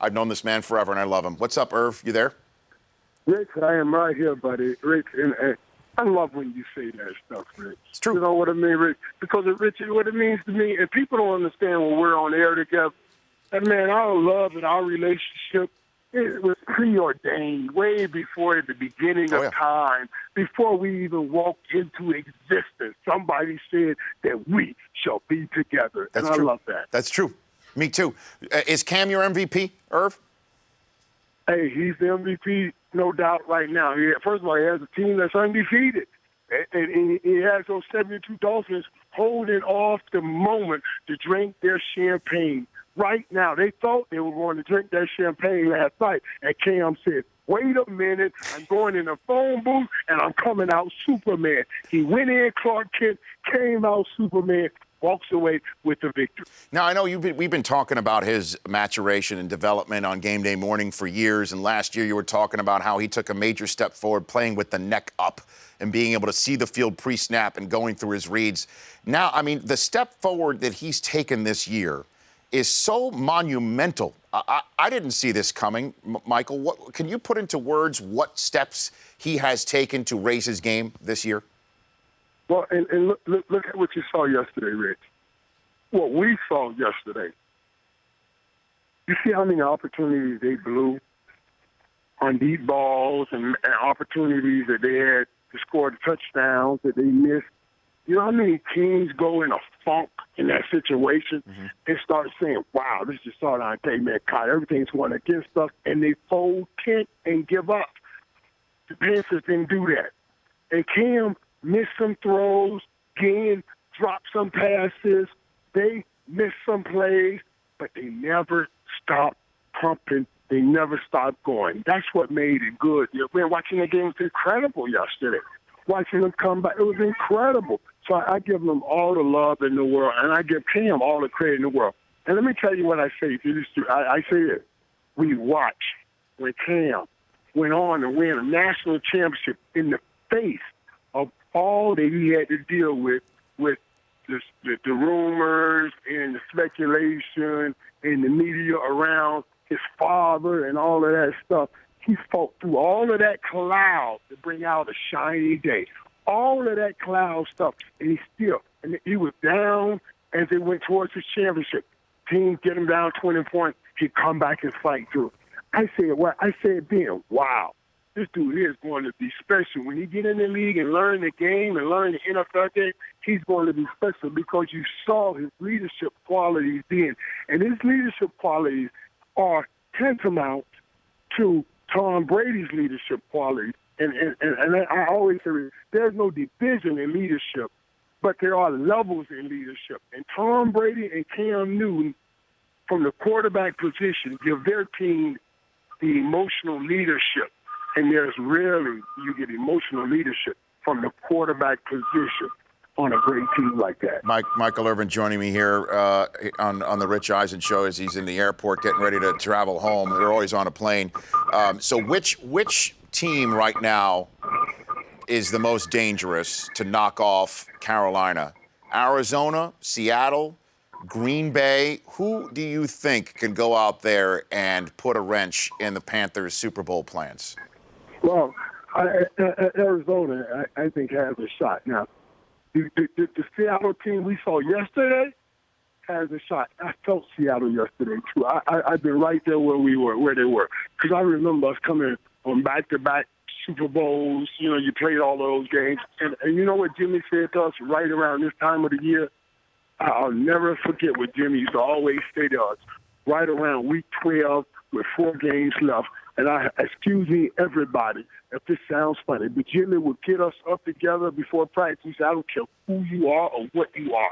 I've known this man forever, and I love him. What's up, Irv? You there? Rich, I am right here, buddy. Rich, and I love when you say that stuff, Rich. It's true. You know what I mean, Rich? Because, Rich, what it means to me, and people don't understand when we're on air together, that, man, our love and our relationship, it was preordained way before the beginning of time, before we even walked into existence. Somebody said that we shall be together, That's and true. I love that. That's true. Me too. Is Cam your MVP, Irv? Hey, he's the MVP, no doubt, right now. First of all, he has a team that's undefeated. And he has those 72 Dolphins holding off the moment to drink their champagne. Right now, they thought they were going to drink their champagne last night, and Cam said, wait a minute, I'm going in the phone booth, and I'm coming out Superman. He went in Clark Kent, came out Superman, walks away with the victory. Now, I know we've been talking about his maturation and development on game day morning for years, and last year you were talking about how he took a major step forward playing with the neck up and being able to see the field pre-snap and going through his reads. Now, I mean, the step forward that he's taken this year is so monumental. I didn't see this coming. Michael, can you put into words what steps he has taken to raise his game this year? Well, and look at what you saw yesterday, Rich. What we saw yesterday. You see how many opportunities they blew on deep balls and opportunities that they had to score the touchdowns that they missed. You know how many teams go in a funk in that situation and start saying, wow, this is sort of man, God, everything's going against us, and they fold tent and give up. The Panthers didn't do that. And Cam missed some throws, again, dropped some passes. They missed some plays, but they never stopped pumping. They never stopped going. That's what made it good. Man, watching the game was incredible yesterday. Watching them come back, it was incredible. So I give them all the love in the world, and I give Cam all the credit in the world. And let me tell you what I say. I say it. We watch when Cam went on to win a national championship in the face of all that he had to deal with the rumors and the speculation and the media around his father and all of that stuff. He fought through all of that cloud to bring out a shiny day. All of that cloud stuff, and he was down as they went towards the championship. Teams get him down 20 points, he'd come back and fight through. I said then, wow, this dude is going to be special. When he get in the league and learn the game and learn the NFL game, he's going to be special because you saw his leadership qualities then. And his leadership qualities are tantamount to Tom Brady's leadership qualities. And I always say there's no division in leadership, but there are levels in leadership. And Tom Brady and Cam Newton, from the quarterback position, give their team the emotional leadership. And there's rarely you get emotional leadership from the quarterback position on a great team like that. Michael Irvin joining me here on the Rich Eisen show as he's in the airport getting ready to travel home. They're always on a plane. So which team right now is the most dangerous to knock off Carolina? Arizona, Seattle, Green Bay? Who do you think can go out there and put a wrench in the Panthers' Super Bowl plans? Well, Arizona, I think, has a shot. Now, the Seattle team we saw yesterday has a shot. I felt Seattle yesterday, too. I've been right there where they were. Because I remember us coming on back-to-back Super Bowls. You know, you played all those games. And you know what Jimmy said to us right around this time of the year? I'll never forget what Jimmy used to always say to us right around week 12 with 4 games left. And excuse me, everybody, if this sounds funny, but Jimmy would get us up together before practice. He said, I don't care who you are or what you are.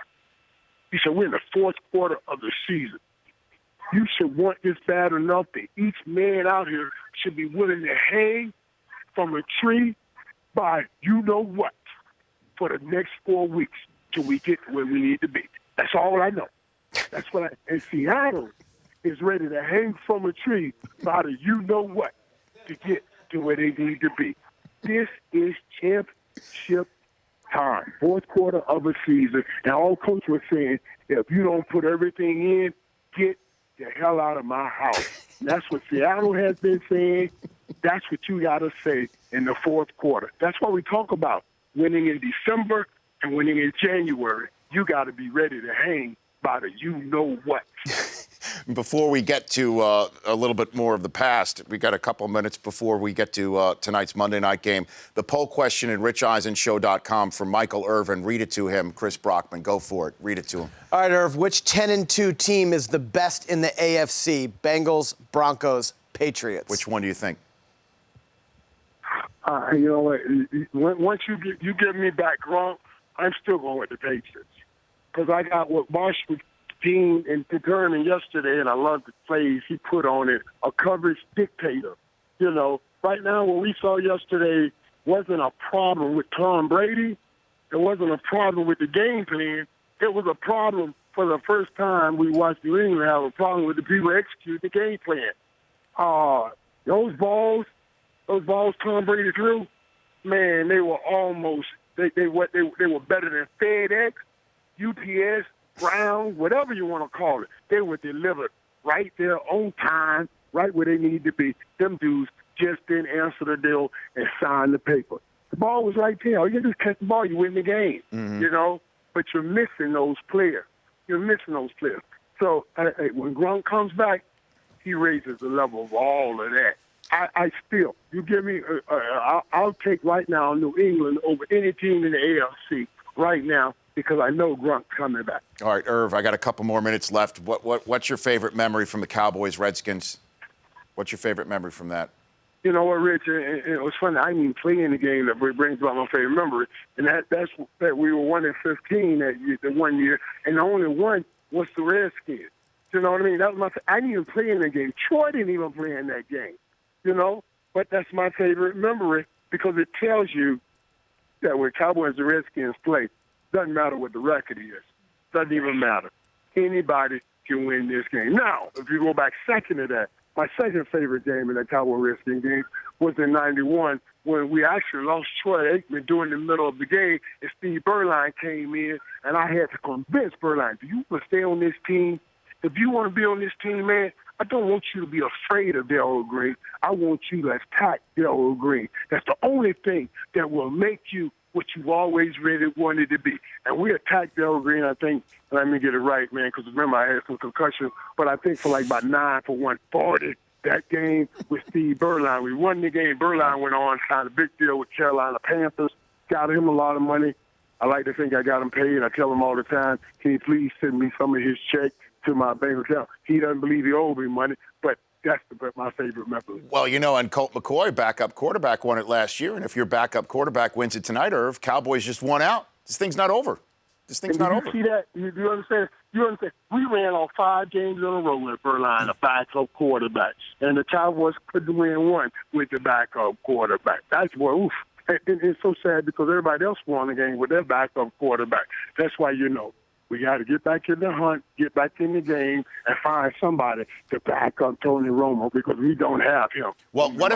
He said, we're in the 4th quarter of the season. You should want this bad enough that each man out here should be willing to hang from a tree by you-know-what for the next 4 weeks till we get to where we need to be. That's all I know. That's what and Seattle is ready to hang from a tree by the you-know-what to get to where they need to be. This is championship time, 4th quarter of a season. And all coach was saying, if you don't put everything in, get the hell out of my house. That's what Seattle has been saying. That's what you got to say in the fourth quarter. That's what we talk about. Winning in December and winning in January. You got to be ready to hang by the you-know-what. Before we get to a little bit more of the past, we got a couple minutes before we get to tonight's Monday night game. The poll question at RichEisenshow.com from Michael Irvin. Read it to him, Chris Brockman. Go for it. Read it to him. All right, Irv, which 10-2 team is the best in the AFC? Bengals, Broncos, Patriots. Which one do you think? You know what? Once you give me back Gronk, I'm still going with the Patriots. Because I got what Marshall, Dean, and determined yesterday, and I love the plays he put on it, a coverage dictator. You know, right now what we saw yesterday wasn't a problem with Tom Brady. It wasn't a problem with the game plan. It was a problem for the first time we watched New England have a problem with the people execute the game plan. Those balls Tom Brady threw, man, they were almost they were better than FedEx, UPS, Brown, whatever you want to call it. They were delivered right there on time, right where they need to be. Them dudes just didn't answer the deal and sign the paper. The ball was right there. You just catch the ball, you win the game, you know. But you're missing those players. So when Gronk comes back, he raises the level of all of that. I still, you give me, I'll take right now New England over any team in the AFC right now because I know Grunk's coming back. All right, Irv, I got a couple more minutes left. What's your favorite memory from the Cowboys-Redskins? What's your favorite memory from that? You know what, Rich? It was funny. I didn't even play in the game that brings about my favorite memory, and that's that we were 1-15 that year, the 1 year, and the only one was the Redskins. You know what I mean? That was I didn't even play in the game. Troy didn't even play in that game. You know, but that's my favorite memory because it tells you that when Cowboys and Redskins play, doesn't matter what the record is. Doesn't even matter. Anybody can win this game. Now, if you go back second to that, my second favorite game in that Cowboy-Redskins game was in '91 when we actually lost Troy Aikman during the middle of the game, and Steve Berline came in, and I had to convince Berline, do you want to stay on this team? If you want to be on this team, man, I don't want you to be afraid of Darrell Green. I want you to attack Darrell Green. That's the only thing that will make you what you've always really wanted to be. And we attacked Darrell Green, I think, let me get it right, man, because remember I had some concussion, but I think for like about 9 for 140 that game with Steve Berline. We won the game. Berline went on, signed a big deal with Carolina Panthers, got him a lot of money. I like to think I got him paid. I tell him all the time, can you please send me some of his check to my bank account? He doesn't believe he owed me money, but that's my favorite memory. Well, you know, and Colt McCoy, backup quarterback, won it last year. And if your backup quarterback wins it tonight, Irv, Cowboys just won out. This thing's not over. This thing's not over. You see that? You understand? You understand? We ran off 5 games in a row with Berline, a backup quarterback. And the Cowboys couldn't win one with the backup quarterback. That's what, oof. And it's so sad because everybody else won the game with their backup quarterback. That's why, you know, we got to get back in the hunt, get back in the game, and find somebody to back up Tony Romo because we don't have him. Well, what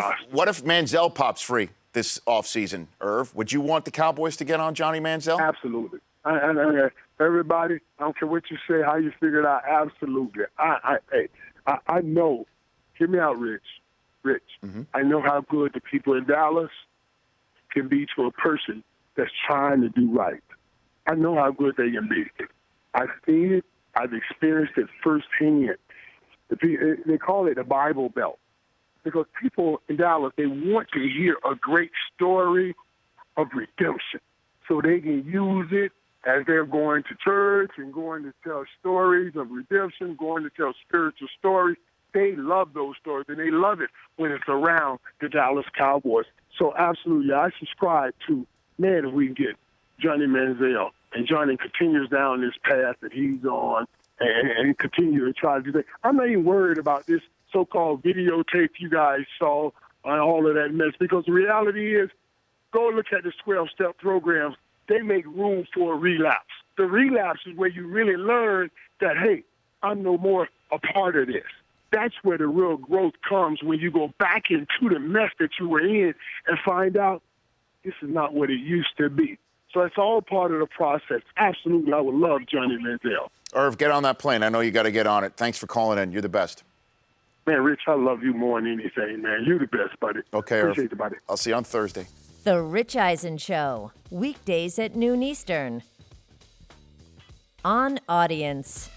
if Manziel pops free this offseason, Irv? Would you want the Cowboys to get on Johnny Manziel? Absolutely. Everybody, I don't care what you say, how you figure it out, absolutely. I know. Hear me out, Rich. Mm-hmm. I know how good the people in Dallas can be to a person that's trying to do right. I know how good they can be. I've seen it. I've experienced it firsthand. They call it the Bible Belt because people in Dallas, they want to hear a great story of redemption so they can use it as they're going to church and going to tell stories of redemption, going to tell spiritual stories. They love those stories, and they love it when it's around the Dallas Cowboys. So absolutely, I subscribe to, man, if we can get Johnny Manziel, and Johnny continues down this path that he's on and continue to try to do that. I'm not even worried about this so-called videotape you guys saw on all of that mess because the reality is, go look at the 12-step programs. They make room for a relapse. The relapse is where you really learn that, hey, I'm no more a part of this. That's where the real growth comes when you go back into the mess that you were in and find out this is not what it used to be. So it's all part of the process. Absolutely, I would love Johnny Manziel. Irv, get on that plane. I know you got to get on it. Thanks for calling in. You're the best. Man, Rich, I love you more than anything, man. You're the best, buddy. Okay, Irv. Appreciate you, buddy. I'll see you on Thursday. The Rich Eisen Show, weekdays at noon Eastern. On Audience.